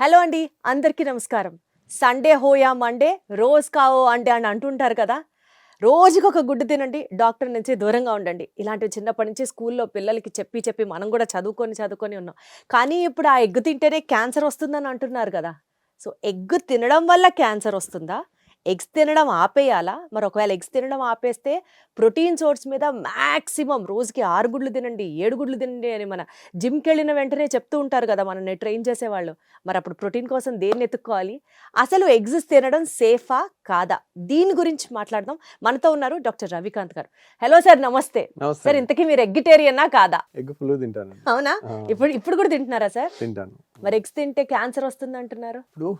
Hello అండి, అందరికీ నమస్కారం. సండే హోయా మండే, రోజ్ కావో అండే అని అంటుంటారు కదా. రోజుకొక గుడ్డు తినండి, డాక్టర్ నుంచి దూరంగా ఉండండి. ఇలాంటివి చిన్నప్పటి నుంచి స్కూల్లో పిల్లలకి చెప్పి చెప్పి మనం కూడా చదువుకొని ఉన్నాం. కానీ ఇప్పుడు ఆ ఎగ్ తింటేనే క్యాన్సర్ వస్తుందని అంటున్నారు కదా. సో ఎగ్ తినడం వల్ల క్యాన్సర్ వస్తుందా? ఎగ్స్ తినడం ఆపేయాలా? మరి ఒకవేళ ఎగ్స్ తినడం ఆపేస్తే ప్రోటీన్ సోర్స్ మీద మాక్సిమం రోజుకి 6 గుడ్లు తినండి, 7 గుడ్లు తినండి అని మన జిమ్‌కెళ్ళిన వెంటనే చెప్తూ ఉంటారు కదా మనల్ని ట్రైన్ చేసేవాళ్ళు. మరప్పుడు ప్రోటీన్ కోసం దేన్ని ఎతుక్కోవాలి? అసలు ఎగ్స్ తినడం సేఫా? కాదా? దీని గురించి మాట్లాడదాం. మనతో ఉన్నారు డాక్టర్ రవికాంత్ గారు. హలో సార్, నమస్తే. నమస్తే సార్, అండి. ఇంతకీ మీరు ఎగ్గిటేరియనా కాదా? ఎగ్ ఫుల్ తింటానండి. అవునా? ఇప్పుడు కూడా తింటున్నారా సార్? తింటాను. మరి ఎగ్స్ తింటే క్యాన్సర్ వస్తుందంటున్నారు. ఇప్పుడు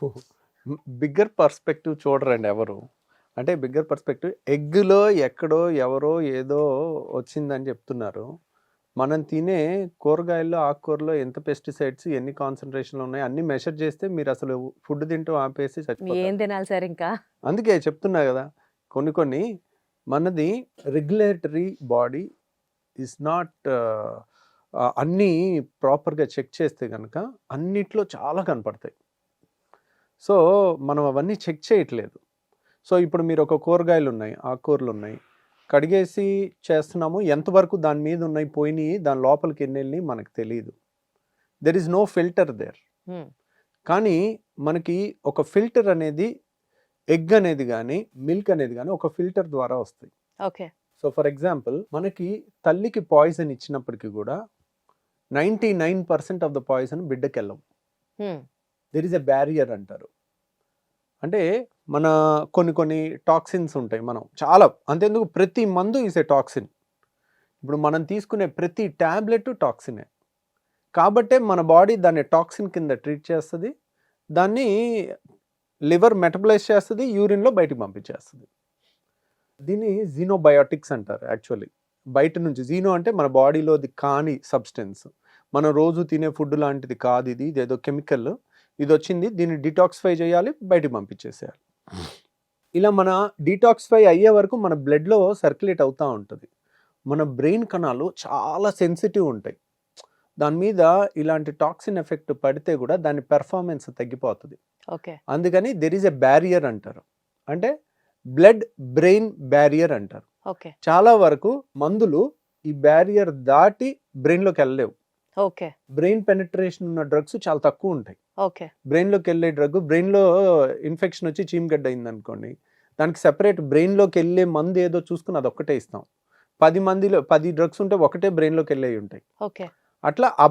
బిగ్గర్ పర్స్పెక్టివ్ చూడరండి ఎవరు. అంటే బిగ్గర్ పర్స్పెక్టివ్ ఎగ్‌లో ఎక్కడో ఎవరో ఏదో వచ్చిందని చెప్తున్నారు. మనం తినే కూరగాయల్లో, ఆకుకూరలో ఎంత పెస్టిసైడ్స్, ఎన్ని కాన్సంట్రేషన్‌లు ఉన్నాయి అన్నీ మెజర్ చేస్తే మీరు అసలు ఫుడ్ తింటూ ఆపేసి ఏం చచ్చిపోతారు. తినాలి సార్ ఇంకా? అందుకే చెప్తున్నా కదా! కొన్ని మనది రెగ్యులేటరీ బాడీ ఈస్ నాట్ అన్నీ ప్రాపర్‌గా చెక్ చేస్తే గనక అన్నిట్లో చాలా కనపడతాయి. సో, మనం అవన్నీ చెక్ చేయట్లేదు. సో, ఇప్పుడు మీరు ఒక కూరగాయలున్నాయి, ఆకుకూరలున్నాయి. కడిగేసి చేస్తున్నాము. ఎంతవరకు దాని మీద ఉన్నాయి పోయినియి, దాని లోపలికి ఎన్నెళ్ళినియి మనకు తెలీదు. There is no filter there. Hmm. కానీ మనకి ఒక ఫిల్టర్ అనేది ఎగ్ అనేది గానీ, మిల్క్ అనేది గానీ ఒక ఫిల్టర్ ద్వారా వస్తాయి. ఓకే. సో, ఫర్ ఎగ్జాంపుల్ మనకి తల్లికి పాయిజన్ ఇచ్చినప్పటికి గూడా 99% ఆఫ్ ద పాయిజన్ బిడ్డకెళ్ళవు. హ్మ్. దెర్ ఈస్ ఎ బ్యారియర్ అంటారు. అంటే మన కొన్ని టాక్సిన్స్ ఉంటాయి. మనం చాలా అంతెందుకు ప్రతి మందు ఈస్ ఎ టాక్సిన్. ఇప్పుడు మనం తీసుకునే ప్రతి టాబ్లెట్ టాక్సినే. కాబట్టే మన బాడీ దాన్ని టాక్సిన్ కింద ట్రీట్ చేస్తది. దాన్ని లివర్ మెటబలైజ్ చేస్తది, యూరిన్‌లో బయటికి పంపించేస్తది. దీన్ని జీనోబయోటిక్స్ అంటారు యాక్చువల్లీ. బయట నుంచి జీనో అంటే మన బాడీలోది కాని సబ్స్టెన్స్. మనం రోజు తినే ఫుడ్ లాంటిది కాదు ఇది. ఇదేదో కెమికల్. ఇదొచ్చింది, దీన్ని డిటాక్సిఫై చేయాలి, బయటికి పంపించేసేయాలి. ఇలా మన డీటాక్సిఫై అయ్యే వరకు మన బ్లడ్‌లో సర్క్యులేట్ అవుతా ఉంటది. మన బ్రెయిన్ కణాలు చాలా సెన్సిటివ్ ఉంటాయి. దాని మీద ఇలాంటి టాక్సిన్ ఎఫెక్ట్ పడితే కూడా దాని పెర్ఫార్మెన్స్ తగ్గిపోతది. ఓకే. అందుకని దెర్ ఈస్ ఎ బ్యారియర్ అంటారు. అంటే బ్లడ్ బ్రెయిన్ బ్యారియర్ అంటారు. ఓకే. చాలా వరకు మందులు ఈ బ్యారియర్ దాటి బ్రెయిన్‌లోకి వెళ్ళలేవు. ఓకే. బ్రెయిన్ పెనిట్రేషన్ ఉన్న డ్రగ్స్ చాలా తక్కువ ఉంటాయి. ఓకే. బ్రెయిన్‌లోకి వెళ్ళే డ్రగ్, బ్రెయిన్‌లో ఇన్ఫెక్షన్ వచ్చి చీమగడ్డ అయిందనుకోండి, దానికి సెపరేట్ బ్రెయిన్‌లోకి వెళ్ళే మందు ఏదో చూసుకుని అదొక్కటే ఇస్తాం. 10 డ్రగ్స్ ఉంటే ఒకటే బ్రెయిన్‌లోకి వెళ్ళేవి ఉంటాయి. ఓకే. అట్లా ఆ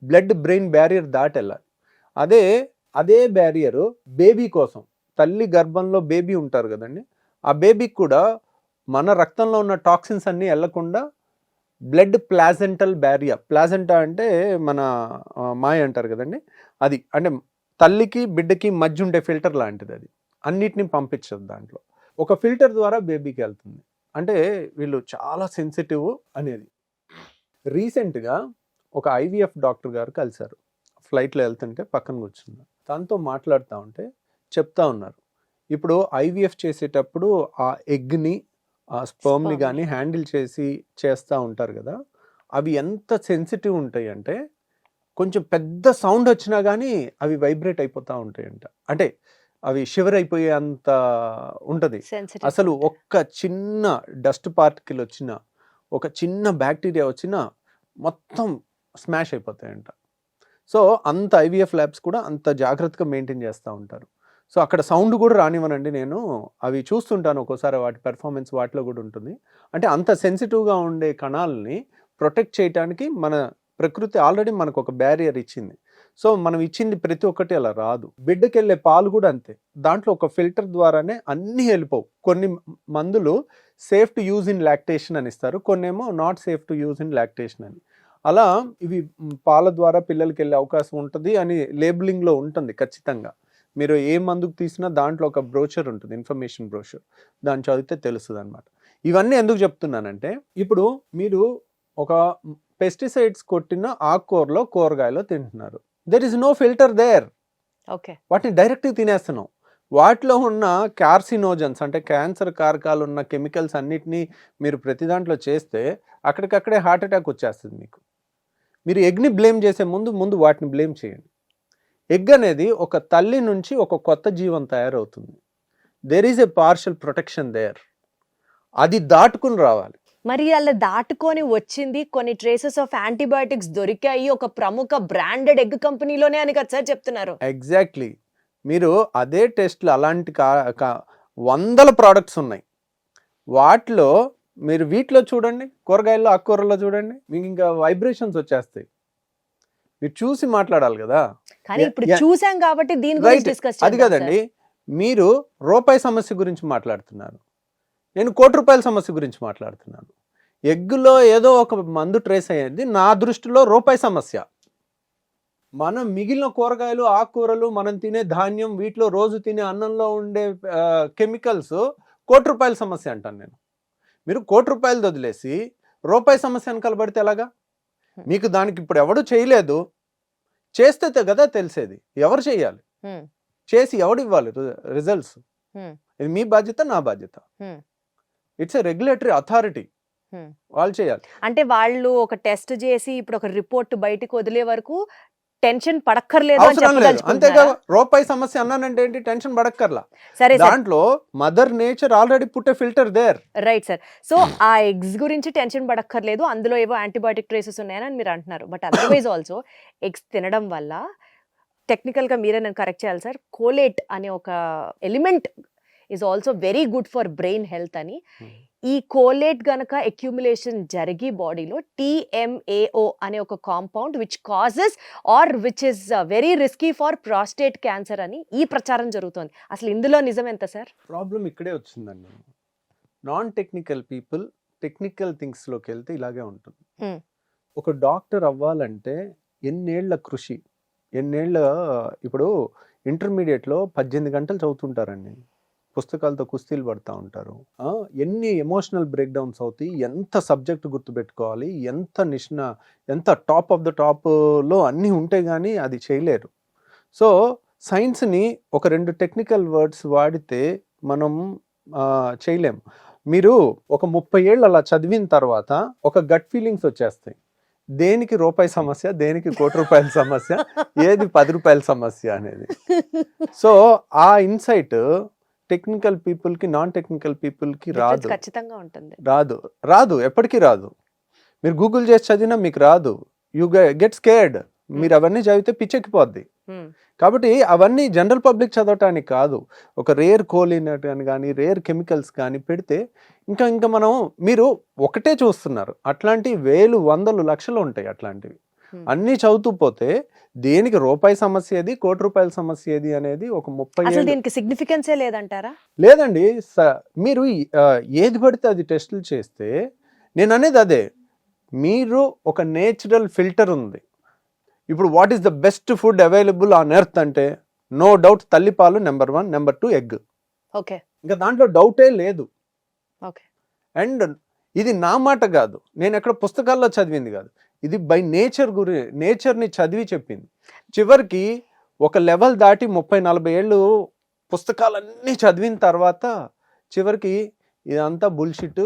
బ్లడ్ బ్రెయిన్ బ్యారియర్ దాటి వెళ్ళాలి. అదే బ్యారియర్ బేబీ కోసం, తల్లి గర్భంలో బేబీ ఉంటారు కదండి, ఆ బేబీకి కూడా మన రక్తంలో ఉన్న టాక్సిన్స్ అన్నీ వెళ్ళకుండా బ్లడ్ ప్లాజెంటల్ బ్యారియర్, ప్లాజెంటా అంటే మన మాయ అంటారు కదండి, అది అంటే తల్లికి బిడ్డకి మధ్య ఉండే ఫిల్టర్ లాంటిది. అది అన్నిటిని పంపించదు దాంట్లో. ఒక ఫిల్టర్ ద్వారా బేబీకి వెళ్తుంది. అంటే వీళ్ళు చాలా సెన్సిటివ్ అనేది. రీసెంట్గా ఒక ఐవీఎఫ్ డాక్టర్ గారు కలిశారు. ఫ్లైట్లో వెళ్తుంటే పక్కన కూర్చున్నారు. తనతో మాట్లాడుతూ ఉంటే చెప్తా ఉన్నారు, ఇప్పుడు ఐవీఎఫ్ చేసేటప్పుడు ఆ ఎగ్ని, ఆ స్పర్మ్ని కానీ హ్యాండిల్ చేస్తూ ఉంటారు కదా, అవి ఎంత సెన్సిటివ్ ఉంటాయి అంటే కొంచెం పెద్ద సౌండ్ వచ్చినా కానీ అవి వైబ్రేట్ అయిపోతూ ఉంటాయంట. అంటే అవి షివర్ అయిపోయే అంత ఉంటుంది. అసలు ఒక్క చిన్న డస్ట్ పార్టికల్ వచ్చినా, ఒక చిన్న బ్యాక్టీరియా వచ్చినా మొత్తం స్మాష్ అయిపోతాయంట. సో అంత ఐవీఎఫ్ ల్యాబ్స్ కూడా అంత జాగ్రత్తగా మెయింటైన్ చేస్తూ ఉంటారు. సో అక్కడ సౌండ్ కూడా రానివ్వనండి నేను, అవి చూస్తుంటాను ఒక్కోసారి, వాటి పెర్ఫార్మెన్స్ వాటిలో కూడా ఉంటుంది. అంటే అంత సెన్సిటివ్గా ఉండే కణాలని ప్రొటెక్ట్ చేయడానికి మన ప్రకృతి ఆల్రెడీ మనకు ఒక బ్యారియర్ ఇచ్చింది. సో మనం ఇచ్చింది ప్రతి ఒక్కటి అలా రాదు. బిడ్డకి వెళ్ళే పాలు కూడా అంతే, దాంట్లో ఒక ఫిల్టర్ ద్వారానే అన్నీ వెళ్ళిపోవు. కొన్ని మందులు safe to use in lactation అని ఇస్తారు, కొన్నేమో not safe to use in lactation అని. అలా ఇవి పాల ద్వారా పిల్లలకి వెళ్ళే అవకాశం ఉంటుంది అని లేబులింగ్లో ఉంటుంది ఖచ్చితంగా. మీరు ఏ మందుకు తీసినా దాంట్లో ఒక బ్రోచర్ ఉంటుంది, ఇన్ఫర్మేషన్ బ్రోచర్, దాన్ని చదివితే తెలుస్తుంది అనమాట. ఇవన్నీ ఎందుకు చెప్తున్నానంటే, ఇప్పుడు మీరు ఒక పెస్టిసైడ్స్ కొట్టిన ఆకుకూరలో, కూరగాయలో తింటున్నారు. There is no filter there. Okay. వాటిని డైరెక్ట్గా తినేస్తున్నాం. వాటిలో ఉన్న కార్సినోజన్స్ అంటే క్యాన్సర్ కారకాలు ఉన్న కెమికల్స్ అన్నిటినీ మీరు ప్రతి దాంట్లో చేస్తే అక్కడికక్కడే హార్ట్ అటాక్ వచ్చేస్తుంది మీకు. మీరు ఎగ్ని బ్లేమ్ చేసే ముందు వాటిని బ్లేమ్ చేయండి. ఎగ్ అనేది ఒక తల్లి నుంచి ఒక కొత్త జీవం తయారవుతుంది. There is a partial protection there. అది దాటుకుని రావాలి. మరి అలా దాటుకొని వచ్చింది కొన్ని ట్రేసెస్ ఆఫ్ యాంటీబయాటిక్స్ దొరికాయి ఒక ప్రముఖ బ్రాండెడ్ ఎగ్ కంపెనీలోనే అని కదా సార్ చెప్తున్నారు. ఎగ్జాక్ట్లీ. మీరు అదే టెస్ట్లు అలాంటి వందల ప్రోడక్ట్స్ ఉన్నాయి. వాటిలో మీరు వీటిలో చూడండి, కూరగాయల్లో ఆకుకూరల్లో చూడండి, మీకు ఇంకా వైబ్రేషన్స్ వచ్చేస్తాయి. మీరు చూసి మాట్లాడాలి కదా. కానీ ఇప్పుడు చూసాం కాబట్టి దీని గురించి డిస్కస్ అది కదండి, మీరు రూపాయి సమస్య గురించి మాట్లాడుతున్నారు, నేను ₹1,00,00,000 సమస్య గురించి మాట్లాడుతున్నాను. ఎగ్గులో ఏదో ఒక మందు ట్రేస్ అయ్యేది నా దృష్టిలో రూపాయి సమస్య. మనం మిగిలిన కూరగాయలు ఆకుకూరలు మనం తినే ధాన్యం వీటిలో రోజు తినే అన్నంలో ఉండే కెమికల్స్ ₹1,00,00,000 సమస్య అంటాను నేను. మీరు ₹1,00,00,000 వదిలేసి రూపాయి సమస్య వెనకాల పడితే ఎలాగా? మీకు దానికి ఇప్పుడు ఎవడు చేయలేదు, చేస్తే కదా తెలిసేది. ఎవరు చేయాలి, చేసి ఎవడు ఇవ్వాలి రిజల్ట్స్? ఇది మీ బాధ్యత, నా బాధ్యత. ఇట్స్ ఎ రెగ్యులేటరీ అథారిటీ, వాళ్ళు చేయాలి. అంటే వాళ్ళు ఒక టెస్ట్ చేసి ఇప్పుడు ఒక రిపోర్ట్ బయటకు వదిలే వరకు టెన్షన్ పడక్కర్లేదు. అంతేగా, రూపాయి సమస్య అన్నానంటే ఏంటి, టెన్షన్ పడక్కర్లా. సరే, దాంట్లో mother nature already put a filter there. Right sir. So ఆ ఎగ్స్ గురించి టెన్షన్ పడక్కర్లేదు, అందులో ఏవో యాంటీబయాటిక్ ట్రేసెస్ ఉన్నాయని మీరు అంటున్నారు. బట్ అదర్వైజ్ ఆల్సో ఎగ్స్ తినడం వల్ల టెక్నికల్గా మీరే నేను కరెక్ట్ చేయాలి సార్, కోలేట్ అనే ఒక element is also very good for brain health అని. ఈ కోలేట్ గనక అక్యుములేషన్ జరిగి బాడీలో TMAO అనే ఒక compound which causes or which is very risky for prostate cancer అని ఈ ప్రచారం జరుగుతోంది. అసలు ఇందులో నిజం ఎంత సార్? ప్రాబ్లం ఇక్కడే వచ్చిందండి. నాన్ టెక్నికల్ పీపుల్ టెక్నికల్ థింగ్స్లోకి వెళ్తే ఇలాగే ఉంటుంది. ఒక డాక్టర్ అవ్వాలంటే ఎన్నేళ్ల కృషి, ఎన్నేళ్ల, ఇప్పుడు ఇంటర్మీడియట్లో 18 గంటలు చదువుతుంటారండి, పుస్తకాలతో కుస్తీలు పడుతూ ఉంటారు. ఎన్ని ఎమోషనల్ బ్రేక్ డౌన్స్ అవుతాయి, ఎంత సబ్జెక్ట్ గుర్తుపెట్టుకోవాలి, ఎంత టాప్ ఆఫ్ ద టాప్లో అన్నీ ఉంటే కానీ అది చేయలేరు. సో సైన్స్ని ఒక 2 టెక్నికల్ వర్డ్స్ వాడితే మనం చేయలేము. మీరు ఒక 30 ఏళ్ళు అలా చదివిన తర్వాత ఒక గట్ ఫీలింగ్స్ వచ్చేస్తాయి. దేనికి రూపాయి సమస్య, దేనికి ₹1,00,00,000 సమస్య, ఏది ₹10 సమస్య అనేది. సో ఆ ఇన్సైట్ టెక్నికల్ పీపుల్ కి నాన్ టెక్నికల్ పీపుల్ కి రాదు, ఖచ్చితంగా ఉంటుంది. రాదు ఎప్పటికీ రాదు. మీరు గూగుల్ చేసి చదివినా మీకు రాదు. You get scared. మీరు అవన్నీ చదివితే పిచ్చెక్కిపోద్ది. కాబట్టి అవన్నీ జనరల్ పబ్లిక్ చదవటానికి కాదు. ఒక రేర్ కోలినట్ అని కానీ రేర్ కెమికల్స్ కానీ పెడితే ఇంకా మనం మీరు ఒకటే చూస్తున్నారు. అట్లాంటి వేలు వందలు లక్షలు ఉంటాయి అట్లాంటివి. అన్నీ చదువుతూ పోతే దేనికి రూపాయి సమస్య ఏది, ₹1,00,00,000 సమస్య ఏది అనేది ఒక 30 అసలు దీనికి సిగ్నిఫికెన్సే లేదంటారా? లేదండి. మీరు ఏది పడితే అది టెస్టులు చేస్తే, నేను అనేది అదే, మీరు ఒక నేచురల్ ఫిల్టర్ ఉంది. ఇప్పుడు what is the best food available on earth అంటే నో డౌట్ తల్లిపాలు నెంబర్ 1, నెంబర్ 2 ఎగ్. ఓకే, ఇంకా దాంట్లో డౌటే లేదు. ఓకే. అండ్ ఇది నా మాట కాదు, నేను ఎక్కడ పుస్తకాల్లో చదివింది కాదు, ఇది బై నేచర్ని చదివి చెప్పింది. చివరికి ఒక లెవెల్ దాటి 30-40 ఏళ్ళు పుస్తకాలన్నీ చదివిన తర్వాత చివరికి ఇదంతా బుల్షిట్,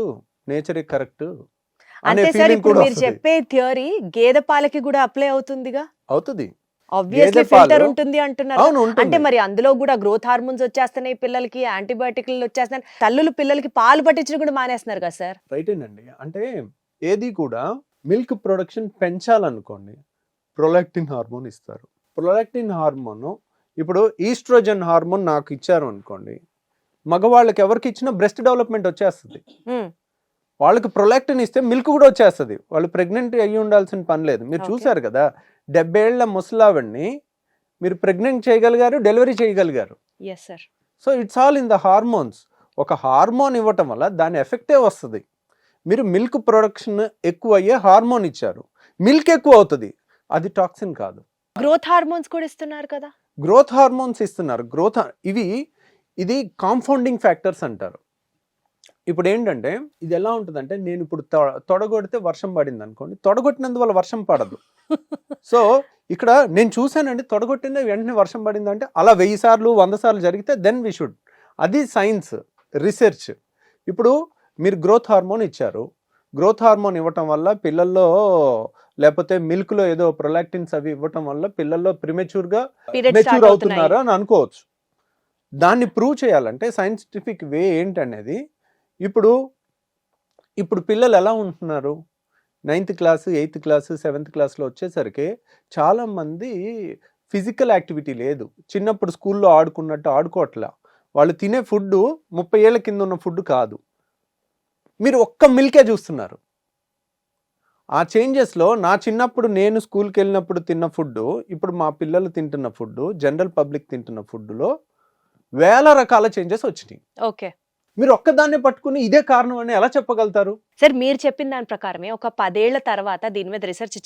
నేచరే కరెక్ట్ అనే ఫీలింగ్ కూడా వస్తుంది. మీరు చెప్పే థియరీ గేదె పాలకి కూడా అప్లై అవుతుందిగా? అవుతుంది. ఆబ్వియస్లీ ఫిల్టర్ ఉంటుంది అంటున్నారు. అవును, ఉంటుంది. అంటే మరి అందులో కూడా గ్రోత్ హార్మోన్స్ వచ్చేస్తున్నాయి పిల్లలకి, యాంటీబయాటిక్లు వచ్చేస్తున్నాయి, తల్లులు పిల్లలకి పాలు పట్టించడం కూడా మానేస్తున్నారు కదా సార్? రైటేనండి. అంటే ఏది కూడా మిల్క్ ప్రొడక్షన్ పెంచాలనుకోండి, ప్రొలాక్టిన్ హార్మోన్ ఇస్తారు. ప్రొలాక్టిన్ హార్మోన్ ఇప్పుడు ఈస్ట్రోజన్ హార్మోన్ నాకు ఇచ్చారు అనుకోండి, మగవాళ్ళకి ఎవరికి ఇచ్చినా బ్రెస్ట్ డెవలప్మెంట్ వచ్చేస్తుంది. వాళ్ళకి ప్రొలాక్టిన్ ఇస్తే మిల్క్ కూడా వచ్చేస్తుంది. వాళ్ళు ప్రెగ్నెంట్ అయ్యి ఉండాల్సిన పని లేదు. మీరు చూసారు కదా, 70 ఏళ్ల ముసలావిడ్ని మీరు ప్రెగ్నెంట్ చేయగలిగారు, డెలివరీ చేయగలిగారు. So it's all in the hormones. ఒక హార్మోన్ ఇవ్వటం వల్ల దాని ఎఫెక్టే వస్తుంది. మీరు మిల్క్ ప్రొడక్షన్ ఎక్కువ అయ్యే హార్మోన్ ఇచ్చారు, మిల్క్ ఎక్కువ అవుతుంది, అది టాక్సిన్ కాదు. గ్రోత్ హార్మోన్స్ కూడా ఇస్తున్నారు కదా? గ్రోత్ హార్మోన్స్ ఇస్తున్నారు. ఇది కాంపౌండింగ్ ఫ్యాక్టర్స్ అంటారు. ఇప్పుడు ఏంటంటే ఇది ఎలా ఉంటుందంటే, నేను ఇప్పుడు తొడగొడితే వర్షం పడింది అనుకోండి, తొడగొట్టినందువల్ల వర్షం పడదు. సో ఇక్కడ నేను చూశానండి, తొడగొట్టిన వెంటనే వర్షం పడింది అంటే అలా 1000 సార్లు 100 సార్లు జరిగితే దెన్ వి షుడ్. అది సైన్స్, రీసెర్చ్. ఇప్పుడు మీరు గ్రోత్ హార్మోన్ ఇచ్చారు, గ్రోత్ హార్మోన్ ఇవ్వటం వల్ల పిల్లల్లో లేకపోతే మిల్క్ లో ఏదో ప్రొలాక్టిన్స్ అవి ఇవ్వటం వల్ల పిల్లల్లో ప్రిమెచ్యూర్ గా Periods మెచ్యూర్ start అవుతున్నాయి. అవుతున్నారా అని అనుకోవచ్చు. దాన్ని ప్రూవ్ చేయాలంటే సైంటిఫిక్ వే ఏంటనేది ఇప్పుడు ఇప్పుడు పిల్లలు ఎలా ఉంటున్నారు, 9th class 8th class 7th క్లాస్లో వచ్చేసరికి చాలా మంది ఫిజికల్ యాక్టివిటీ లేదు. చిన్నప్పుడు స్కూల్లో ఆడుకున్నట్టు ఆడుకోవట్లా. వాళ్ళు తినే ఫుడ్ 30 ఏళ్ల కింద ఉన్న ఫుడ్ కాదు. మీరు ఒక్క మిల్కే చూస్తున్నారు. ఆ చేంజెస్లో నా చిన్నప్పుడు నేను స్కూల్కి వెళ్ళినప్పుడు తిన్న ఫుడ్, ఇప్పుడు మా పిల్లలు తింటున్న ఫుడ్, జనరల్ పబ్లిక్ తింటున్న ఫుడ్లో వేల రకాల చేంజెస్ వచ్చినాయి. ఓకే మీరు ఒక్కదాన్నే పట్టుకుని ఇదే కారణం అని ఎలా చెప్పగలుగుతారు? సార్, మీరు చెప్పిన దాని ప్రకారమే ఒక 10 ఏళ్ల తర్వాత దీని మీద రీసెర్చ్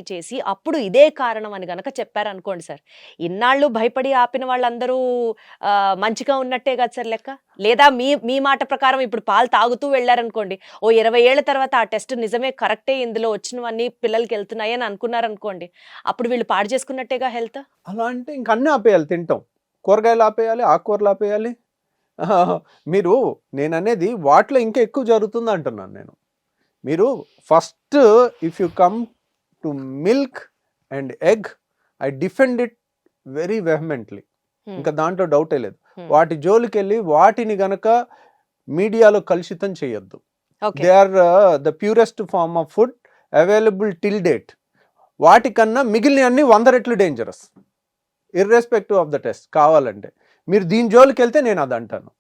చేసి అప్పుడు ఇదే కారణం అని గనక చెప్పారనుకోండి సార్, ఇన్నాళ్ళు భయపడి ఆపిన వాళ్ళందరూ మంచిగా ఉన్నట్టే కదా సార్ లెక్క. లేదా మీ మాట ప్రకారం ఇప్పుడు పాలు తాగుతూ వెళ్ళారనుకోండి, ఓ 20 ఏళ్ల తర్వాత ఆ టెస్ట్ నిజమే కరెక్టే, ఇందులో వచ్చినవన్నీ పిల్లలకి వెళ్తున్నాయి అని అనుకున్నారనుకోండి, అప్పుడు వీళ్ళు పాడు చేసుకున్నట్టేగా హెల్త్. అలా అంటే ఇంక అన్నీ ఆపేయాలి. తింటాం, కూరగాయలు ఆపేయాలి, ఆకుకూరలు ఆపేయాలి. మీరు నేను అనేది వాటిలో ఇంకా ఎక్కువ జరుగుతుంది అంటున్నాను నేను. మీరు first if you come to milk and egg, I defend it very vehemently. ఇంకా దాంట్లో డౌటే లేదు. వాటి జోలికి వెళ్ళి వాటిని గనక మీడియాలో కలుషితం చేయొద్దు. They are the purest form of food available till date. వాటికన్నా మిగిలిన అన్ని 100 రెట్లు dangerous, irrespective of the test. కావాలంటే మీరు దీని జోలికి వెళ్తే నేను అది అంటాను.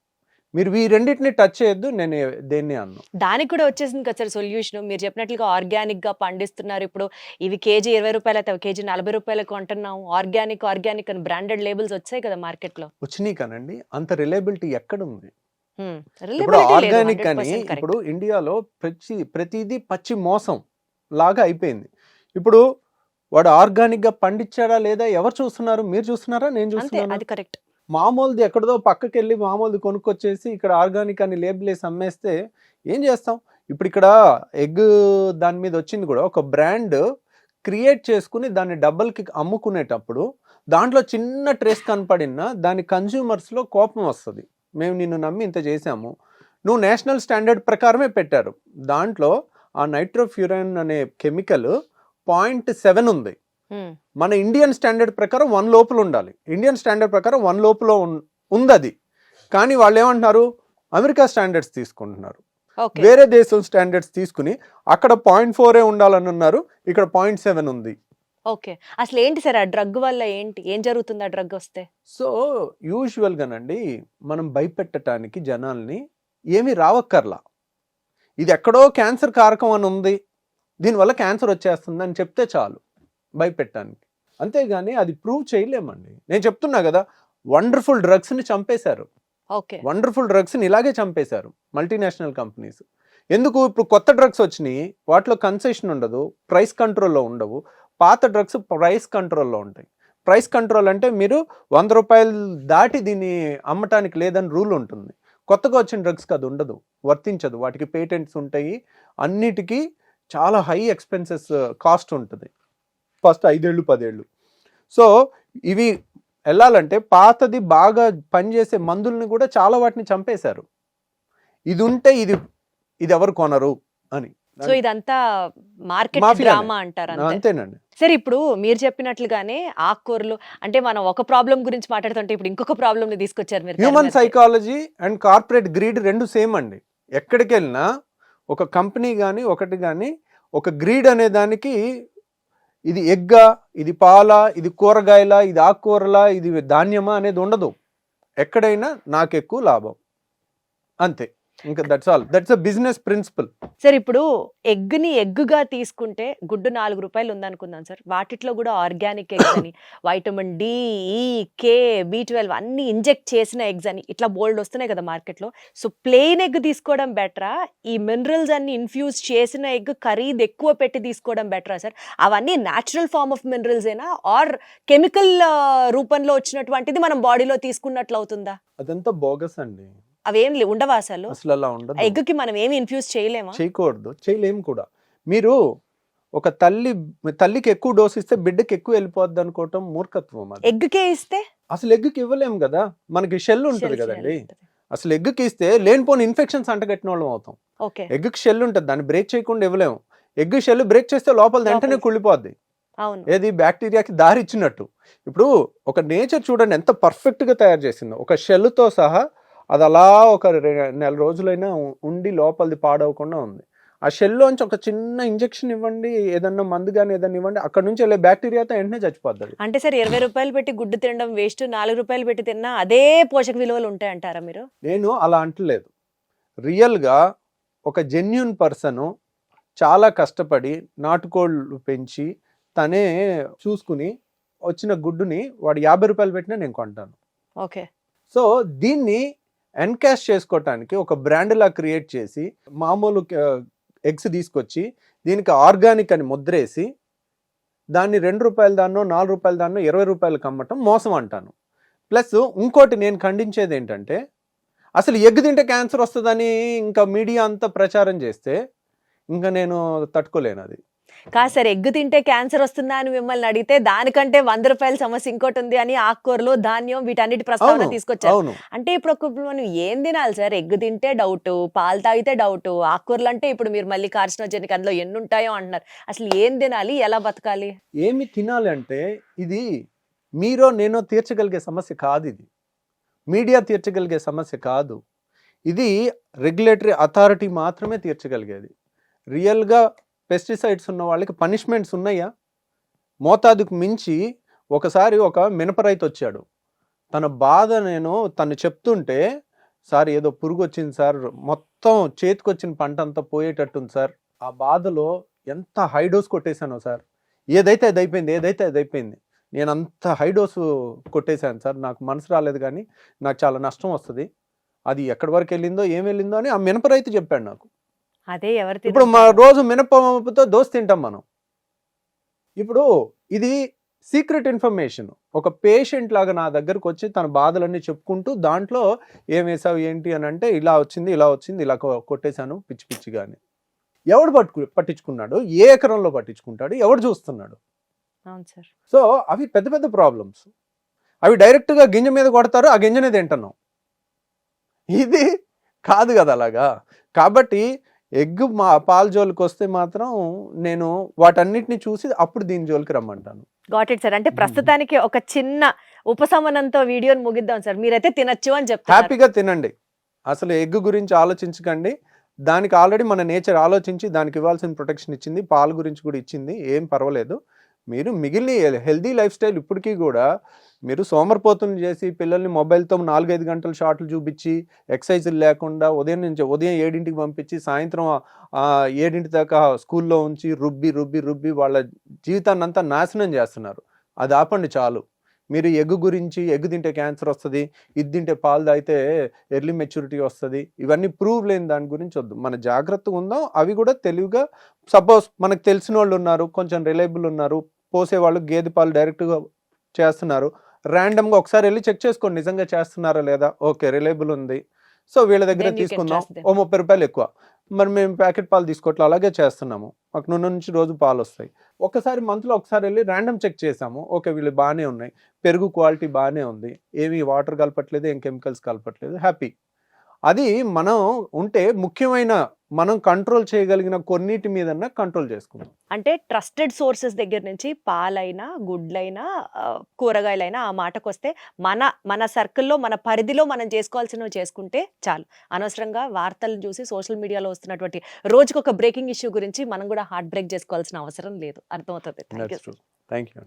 మీరు ఈ రెండింటిని టచ్ చేయొద్దు, నేను దేన్ని అన్ను. దానికి కూడా వచ్చేసింది కదా సార్ సొల్యూషన్. మీరు చెప్పినట్లుగా ఆర్గానిక్ గా పండిస్తున్నారు. ఇప్పుడు ఇవి కేజీ 20 రూపాయలు అయితే కేజీ 40 రూపాయలకు కొంటున్నాం. ఆర్గానిక్ అని బ్రాండెడ్ లేబుల్స్ వచ్చాయి కదా మార్కెట్ లో. వచ్చినాయి కానండి, అంత రిలయబిలిటీ ఎక్కడ ఉంది? ఇప్పుడు Reliability లేదు, ఆర్గానిక్ అని 100% correct. ఇప్పుడు ఇండియాలో ప్రతిదీ పచ్చి మోసం లాగా అయిపోయింది. ఇప్పుడు వాడు ఆర్గానిక్ గా పండించాడా లేదా ఎవరు చూస్తున్నారు? మీరు చూస్తున్నారా? నేను అంతే, చూస్తున్నాను. అది కరెక్ట్. మామూలుది ఎక్కడదో పక్కకి వెళ్ళి మామూలుది కొనుక్కొచ్చేసి ఇక్కడ ఆర్గానిక్ అని లేబుల్ వేసి అమ్మేస్తే ఏం చేస్తాం? ఇప్పుడు ఇక్కడ ఎగ్ దాని మీద వచ్చింది కూడా ఒక బ్రాండ్ క్రియేట్ చేసుకుని దాన్ని డబ్బులకి అమ్ముకునేటప్పుడు దాంట్లో చిన్న ట్రేస్ కనపడినా దాని కన్జ్యూమర్స్లో కోపం వస్తుంది. మేము నిన్ను నమ్మి ఇంత చేసాము, నువ్వు నేషనల్ స్టాండర్డ్ ప్రకారమే పెట్టారు, దాంట్లో ఆ నైట్రోఫ్యూరాన్ అనే కెమికల్ 0.7 ఉంది. మన ఇండియన్ స్టాండర్డ్ ప్రకారం 1 లోపల ఉండాలి. ఇండియన్ స్టాండర్డ్ ప్రకారం 1 లోపల ఉంది అది. కానీ వాళ్ళు ఏమంటున్నారు? అమెరికా స్టాండర్డ్స్ తీసుకుంటున్నారు, వేరే దేశం స్టాండర్డ్స్ తీసుకుని అక్కడ 0.4 ఉండాలని ఉన్నారు, ఇక్కడ 0.7 ఉంది. ఓకే, అసలు ఏంటి సార్ ఆ డ్రగ్ వల్ల ఏం జరుగుతుంది ఆ డ్రగ్ వస్తే? సో యూజువల్గానండి మనం భయపెట్టడానికి జనాల్ని ఏమీ రావక్కర్లా. ఇది ఎక్కడో క్యాన్సర్ కారకం అని ఉంది, దీనివల్ల క్యాన్సర్ వచ్చేస్తుంది అని చెప్తే చాలు భయపెట్టడానికి. అంతేగాని అది ప్రూవ్ చేయలేమండి. నేను చెప్తున్నా కదా, వండర్ఫుల్ డ్రగ్స్ని చంపేశారు. వండర్ఫుల్ డ్రగ్స్ని ఇలాగే చంపేశారు మల్టీనేషనల్ కంపెనీస్. ఎందుకు? ఇప్పుడు కొత్త డ్రగ్స్ వచ్చినాయి, వాటిలో కన్సెషన్ ఉండదు, ప్రైస్ కంట్రోల్లో ఉండవు. పాత డ్రగ్స్ ప్రైస్ కంట్రోల్లో ఉంటాయి. ప్రైస్ కంట్రోల్ అంటే మీరు 100 రూపాయలు దాటి దీన్ని అమ్మటానికి లేదని రూల్ ఉంటుంది. కొత్తగా వచ్చిన డ్రగ్స్కి అది ఉండదు, వర్తించదు. వాటికి పేటెంట్స్ ఉంటాయి, అన్నిటికీ చాలా హై ఎక్స్పెన్సెస్ కాస్ట్ ఉంటుంది ఫస్ట్ 5 ఏళ్ళు 10 ఏళ్ళు. సో ఇవి వెళ్ళాలంటే పాతది బాగా పనిచేసే మందుల్ని కూడా చాలా వాటిని చంపేశారు. ఇది ఉంటే ఇది ఎవరు కొనరు అని. సో ఇదంతా మార్కెట్ డ్రామా అంటారు. అంతేనండి. సరే, ఇప్పుడు మీరు చెప్పినట్లుగానే ఆకుకూరలు అంటే మనం ఒక ప్రాబ్లం గురించి మాట్లాడుతుంటే ఇప్పుడు ఇంకొక ప్రాబ్లం ని తీసుకొచ్చారు మీరు. Human psychology and corporate greed రెండు సేమ్ అండి. ఎక్కడికి వెళ్ళినా ఒక కంపెనీ కానీ ఒకటి కానీ ఒక గ్రీడ్ అనే దానికి ఇది ఎగ్గా, ఇది పాలా, ఇది కూరగాయల, ఇది ఆకుకూరలా, ఇది ధాన్యమా అనేది ఉండదు. ఎక్కడైనా నాకు ఎక్కువ లాభం, అంతే. ఇంకా that's all. That's a business principle. Sir, ఇప్పుడు ఎగ్ని ఎగ్గా తీసుకుంటే గుడ్డు 4 రూపాయలు ఉందనుకుందాం సార్, వాటిట్లో కూడా ఆర్గానిక్ ఎగ్స్ అని, వైటమిన్ డి, ఈ, కే, B12 అన్ని ఇంజెక్ట్ చేసిన ఎగ్స్ అని ఇట్లా బోల్డ్ వస్తున్నాయి కదా మార్కెట్లో. సో ప్లెయిన్ ఎగ్ తీసుకోవడం బెటరా, ఈ మినరల్స్ అన్ని ఇన్ఫ్యూజ్ చేసిన ఎగ్ ఖరీదు ఎక్కువ పెట్టి తీసుకోవడం బెటరా సార్? అవన్నీ న్యాచురల్ ఫార్మ్ ఆఫ్ మినరల్స్ ఏనా, ఆర్ కెమికల్ రూపంలో వచ్చినటువంటిది మనం బాడీలో తీసుకున్నట్లు అవుతుందా? అదంతా బోగస్ అండి. అవేం ఉండవా అసలు? అసలు అలా ఉండదు. ఎగ్కి మనం ఏమి ఇన్ఫ్యూజ్ చేయలేమా? చేయకూడదు, చేయలేము కూడా. మీరు ఒక తల్లికి ఎక్కువ డోస్ ఇస్తే బిడ్డకి ఎక్కువ వెళ్ళిపోద్ది అనుకోవటం మూర్ఖత్వం. అది ఎగ్కే ఇస్తే అసలు ఎగ్కి ఇవ్వలేము కదా, మనకి షెల్ ఉంటుంది కదండి. అసలు ఎగ్కి ఇస్తే లేనిపోని ఇన్ఫెక్షన్స్ అంటగట్టిన వాళ్ళం అవుతాం. ఎగ్కి షెల్ ఉంటుంది, దాన్ని బ్రేక్ చేయకుండా ఇవ్వలేము. ఎగ్ షెల్ బ్రేక్ చేస్తే లోపల వెంటనే లోపలికి. కుళ్ళిపోద్ది. అవును. ఏది బ్యాక్టీరియాకి దారి ఇచ్చినట్టు. ఇప్పుడు ఒక నేచర్ చూడండి ఎంత పర్ఫెక్ట్గా తయారు చేసిందో. ఒక షెల్తో సహా అది అలా ఒక నెల రోజులైనా ఉండి లోపలిది పాడవకుండా ఉంది. ఆ షెల్లోంచి ఒక చిన్న ఇంజెక్షన్ ఇవ్వండి, ఏదన్నా మందు కానీ ఏదన్నా ఇవ్వండి, అక్కడ నుంచి వెళ్ళే బ్యాక్టీరియాతో వెంటనే చచ్చిపోద్ది. అంటే సార్ 20 రూపాయలు పెట్టి గుడ్డు తినడం వేస్ట్, 4 రూపాయలు పెట్టి తిన్నా అదే పోషక విలువలు ఉంటాయంటారా మీరు? నేను అలా అంటలేదు. రియల్గా ఒక జెన్యూన్ పర్సన్ చాలా కష్టపడి నాటుకోళ్ళు పెంచి తనే చూసుకుని వచ్చిన గుడ్డుని వాడు 50 రూపాయలు పెట్టినా నేను కొంటాను. ఓకే. సో దీన్ని ఎన్కాష్ చేసుకోవటానికి ఒక బ్రాండ్ లా క్రియేట్ చేసి మామూలు ఎగ్స్ తీసుకొచ్చి దీనికి ఆర్గానిక్ అని ముద్రేసి దాన్ని 2 రూపాయల దాన్నో 4 రూపాయల దాన్నో 20 రూపాయలకు అమ్మటం మోసం అంటాను. ప్లస్ ఇంకోటి నేను ఖండించేది ఏంటంటే అసలు ఎగ్ తింటే క్యాన్సర్ వస్తుందని ఇంకా మీడియా అంతా ప్రచారం చేస్తే ఇంకా నేను తట్టుకోలేను. అది కాదు సార్, ఎగ్ తింటే క్యాన్సర్ వస్తుందా అని మిమ్మల్ని అడిగితే దానికంటే 100 రూపాయల సమస్య ఇంకోటి ఉంది అని ఆకుకూరలు, ధాన్యం వీటన్నిటి ప్రస్తావన తీసుకొచ్చారు. అవును. అంటే ఇప్పుడు మనం ఏం తినాలి సార్? ఎగ్ తింటే డౌట్, పాలు తాగితే డౌట్, ఆకుకూరలు అంటే ఇప్పుడు మీరు మళ్ళీ కార్సినోజెనిక్ అందులో ఎన్ని ఉంటాయో అంటున్నారు. అసలు ఏం తినాలి, ఎలా బతకాలి? ఏమి తినాలి అంటే ఇది మీరో నేనో తీర్చగలిగే సమస్య కాదు. ఇది మీడియా తీర్చగలిగే సమస్య కాదు. ఇది రెగ్యులేటరీ అథారిటీ మాత్రమే తీర్చగలిగేది. రియల్గా పెస్టిసైడ్స్ ఉన్న వాళ్ళకి పనిష్మెంట్స్ ఉన్నాయా? మోతాదుకు మించి ఒకసారి ఒక మినప రైతు వచ్చాడు. తన బాధ తను చెప్తుంటే, సార్ ఏదో పురుగు వచ్చింది సార్, మొత్తం చేతికొచ్చిన పంట అంతా పోయేటట్టుంది సార్, ఆ బాధలో ఎంత హై డోస్ కొట్టేశానో సార్, ఏదైతే అది అయిపోయింది, నేను అంత హై డోసు కొట్టేశాను సార్, నాకు మనసు రాలేదు కానీ నాకు చాలా నష్టం వస్తుంది, అది ఎక్కడి వరకు వెళ్ళిందో ఏం వెళ్ళిందో అని ఆ మినప రైతు చెప్పాడు నాకు. అదే ఎవరు ఇప్పుడు మా రోజు మినపప్పుతో దోశ తింటాం మనం. ఇప్పుడు ఇది సీక్రెట్ ఇన్ఫర్మేషన్. ఒక పేషెంట్ లాగా నా దగ్గరకు వచ్చి తన బాధలన్నీ చెప్పుకుంటూ దాంట్లో ఏం వేసావు ఏంటి అని అంటే ఇలా వచ్చింది ఇలా కొట్టేశాను పిచ్చి పిచ్చిగా అని. ఎవడు పట్టించుకున్నాడు? ఏ ఎకరంలో పట్టించుకుంటాడు? ఎవడు చూస్తున్నాడు? అవును సార్. సో అవి పెద్ద పెద్ద ప్రాబ్లమ్స్. అవి డైరెక్ట్గా గింజ మీద కొడతారు, ఆ గింజనే తింటున్నాం. ఇది కాదు కదా అలాగా. కాబట్టి ఎగ్ పాల జోలికి వస్తే మాత్రం నేను వాటన్నిటిని చూసి అప్పుడు దీని జోలికి రమ్మంటాను. Got it sir. అంటే ప్రస్తుతానికి ఒక చిన్న ఉపశమనంతో వీడియోని ముగిద్దాం సార్. మీరైతే తినచ్చు అని చెప్తారు. హ్యాపీగా తినండి. అసలు ఎగ్ గురించి ఆలోచించకండి. దానికి ఆల్రెడీ మన నేచర్ ఆలోచించి దానికి ఇవ్వాల్సిన ప్రొటెక్షన్ ఇచ్చింది, పాల గురించి కూడా ఇచ్చింది, ఏం పర్వాలేదు. మీరు మిగిలిన హెల్దీ లైఫ్ స్టైల్ ఇప్పటికీ కూడా మీరు సోమరిపోతులు చేసి పిల్లల్ని మొబైల్తో 4-5 గంటలు షార్ట్లు చూపించి ఎక్సర్సైజులు లేకుండా ఉదయం 7ంటికి పంపించి సాయంత్రం 7 దాకా స్కూల్లో ఉంచి రుబ్బి వాళ్ళ జీవితాన్ని అంతా నాశనం చేస్తున్నారు. అది ఆపండి చాలు. మీరు ఎగ్ గురించి ఎగ్ తింటే క్యాన్సర్ వస్తుంది, ఇది తింటే పాలు తాగితే ఎర్లీ మెచ్యూరిటీ వస్తుంది, ఇవన్నీ ప్రూవ్ లేని దాని గురించి వద్దు. మన జాగ్రత్తగా ఉందాం. అవి కూడా తెలివిగా, సపోజ్ మనకు తెలిసిన వాళ్ళు ఉన్నారు, కొంచెం రిలయబుల్ ఉన్నారు, పోసేవాళ్ళు గేదె పాలు డైరెక్ట్గా చేస్తున్నారు, ర్యాండమ్గా ఒకసారి వెళ్ళి చెక్ చేసుకోండి నిజంగా చేస్తున్నారా లేదా. ఓకే రిలయబుల్ ఉంది, సో వీళ్ళ దగ్గర తీసుకుందాం, ఓ 30 రూపాయలు ఎక్కువ. మరి మేము ప్యాకెట్ పాలు తీసుకోవట్లే, అలాగే చేస్తున్నాము, మాకు నూనె నుంచి రోజు పాలు వస్తాయి. ఒకసారి మంత్లో ఒకసారి వెళ్ళి ర్యాండమ్ చెక్ చేసాము, ఓకే వీళ్ళు బాగానే ఉన్నాయి, పెరుగు క్వాలిటీ బాగానే ఉంది, ఏమి వాటర్ కలపట్లేదు, ఏం కెమికల్స్ కలపట్లేదు, హ్యాపీ. అది మనం ఉంటే ముఖ్యమైన మనం కంట్రోల్ చేయగలిగిన కొన్నిటి మీద కంట్రోల్ చేసుకుందాం. అంటే ట్రస్టెడ్ సోర్సెస్ దగ్గర నుంచి పాలైనా, గుడ్లైనా, కూరగాయలైనా ఆ మాటకు వస్తే మన సర్కిల్లో, మన పరిధిలో మనం చేసుకోవాల్సినవి చేసుకుంటే చాలు. అనవసరంగా వార్తలను చూసి సోషల్ మీడియాలో వస్తున్నటువంటి రోజుకొక బ్రేకింగ్ ఇష్యూ గురించి మనం కూడా హార్ట్ బ్రేక్ చేసుకోవాల్సిన అవసరం లేదు. అర్థమవుతుంది. Thank you.